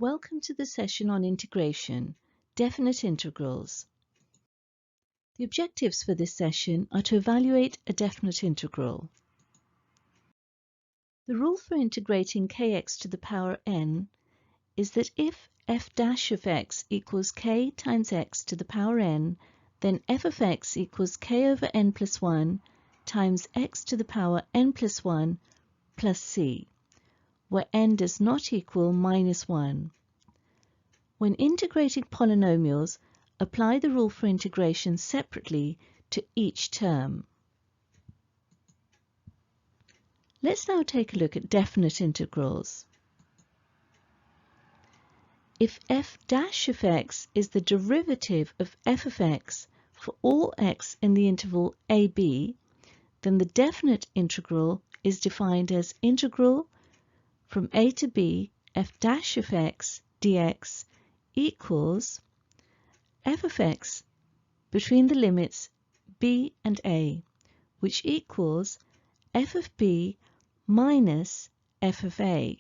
Welcome to the session on integration, definite integrals. The objectives for this session are to evaluate a definite integral. The rule for integrating kx to the power n is that if f dash of x equals k times x to the power n, then f of x equals k over n plus 1 times x to the power n plus 1 plus c, where n does not equal minus 1. When integrating polynomials, apply the rule for integration separately to each term. Let's now take a look at definite integrals. If f dash of x is the derivative of f of x for all x in the interval ab, then the definite integral is defined as integral from a to b f dash of x dx equals f of x between the limits b and a, which equals f of b minus f of a.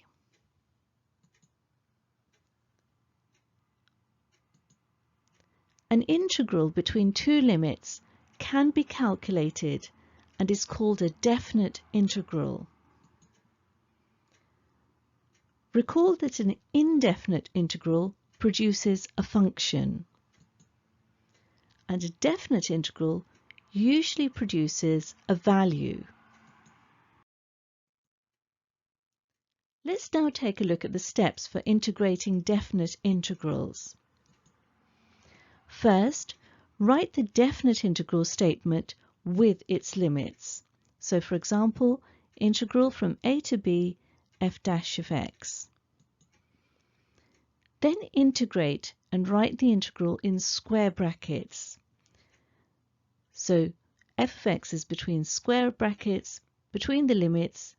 An integral between two limits can be calculated and is called a definite integral. Recall that an indefinite integral produces a function, and a definite integral usually produces a value. Let's now take a look at the steps for integrating definite integrals. First, write the definite integral statement with its limits. So, for example, integral from a to b f dash of x. Then integrate and write the integral in square brackets. So, f of x is between square brackets between the limits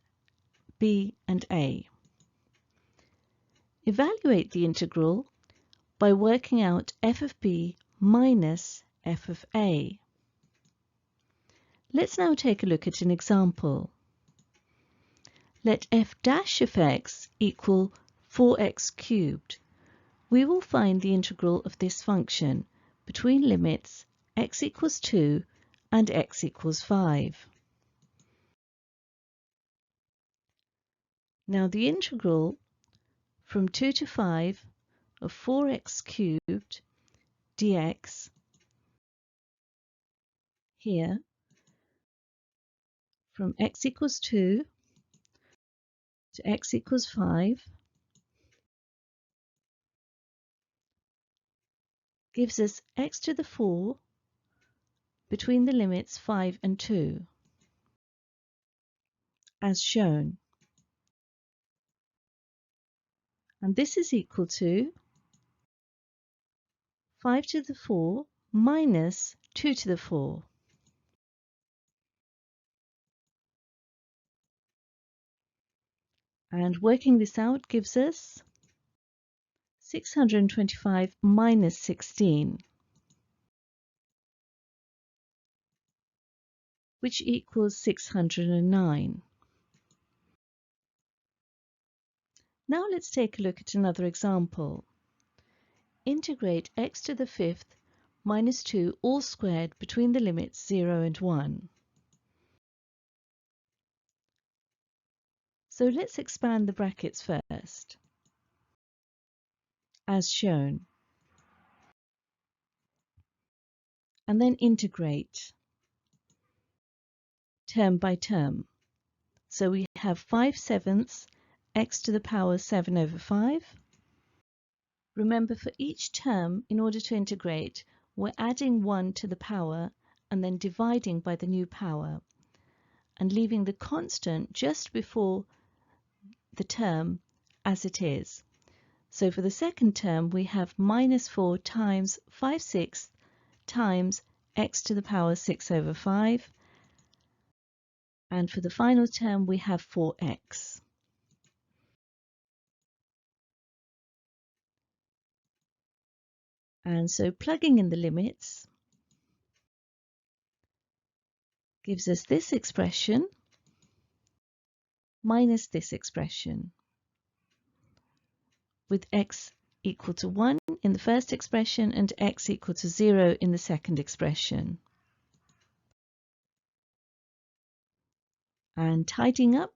b and a. Evaluate the integral by working out f of b minus f of a. Let's now take a look at an example. Let f dash of x equal 4x cubed. We will find the integral of this function between limits x equals 2 and x equals 5. Now the integral from 2 to 5 of 4x cubed dx here from x equals 2 to x equals 5 gives us x to the 4 between the limits 5 and 2, as shown. And this is equal to 5 to the 4 minus 2 to the 4. And working this out gives us 625 minus 16, which equals 609. Now let's take a look at another example. Integrate x to the 5th minus 2 all squared between the limits 0 and 1. So let's expand the brackets first, as shown, and then integrate term by term. So we have 5/7 x to the power 7 over 5. Remember, for each term, in order to integrate, we're adding 1 to the power and then dividing by the new power and leaving the constant just before the term as it is. So for the second term, we have minus 4 times 5/6 times x to the power 6 over 5. And for the final term, we have 4x. And so plugging in the limits gives us this expression minus this expression, with x equal to 1 in the first expression and x equal to 0 in the second expression. And tidying up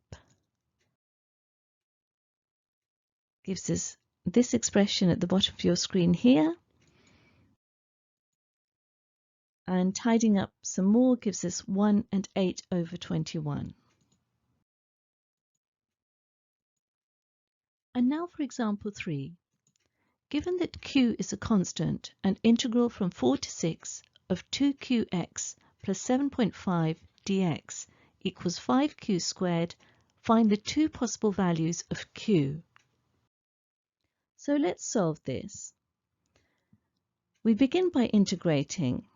gives us this expression at the bottom of your screen here. And tidying up some more gives us 1 and 8 over 21. And now for example 3. Given that q is a constant, an integral from 4 to 6 of 2qx plus 7.5 dx equals 5q squared, find the two possible values of q. So let's solve this. We begin by integrating.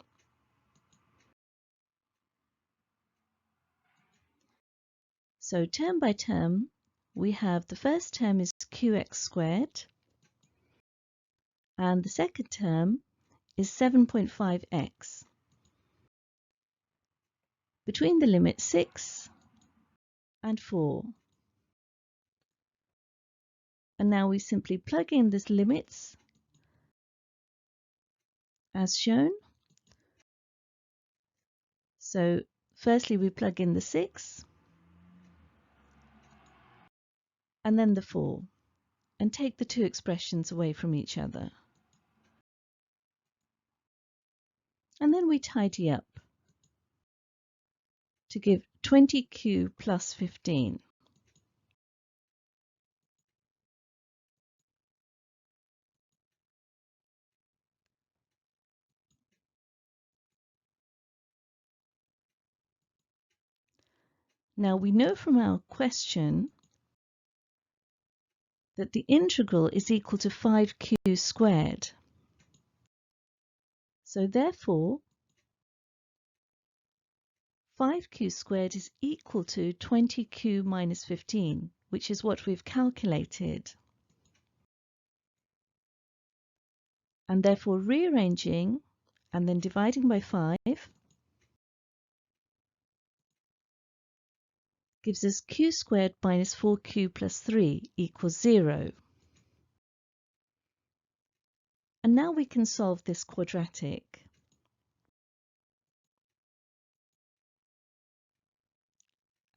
So term by term, we have the first term is qx squared, and the second term is 7.5x. Between the limits 6 and 4. And now we simply plug in the limits as shown. So firstly we plug in the 6 and then the 4 and take the two expressions away from each other. And then we tidy up to give 20q plus 15. Now we know from our question that the integral is equal to 5q squared. So therefore 5q squared is equal to 20q minus 15, which is what we've calculated. And therefore rearranging and then dividing by 5 gives us q squared minus 4q plus 3 equals 0. And now we can solve this quadratic.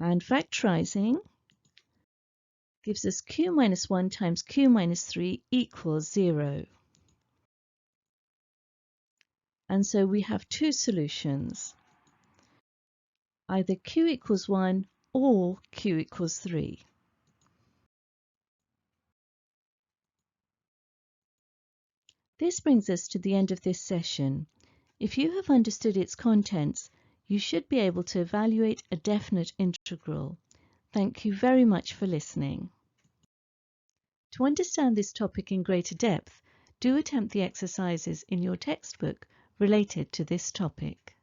And factorizing gives us q minus 1 times q minus 3 equals 0. And so we have two solutions, either q equals 1 or q equals 3. This brings us to the end of this session. If you have understood its contents, you should be able to evaluate a definite integral. Thank you very much for listening. To understand this topic in greater depth, do attempt the exercises in your textbook related to this topic.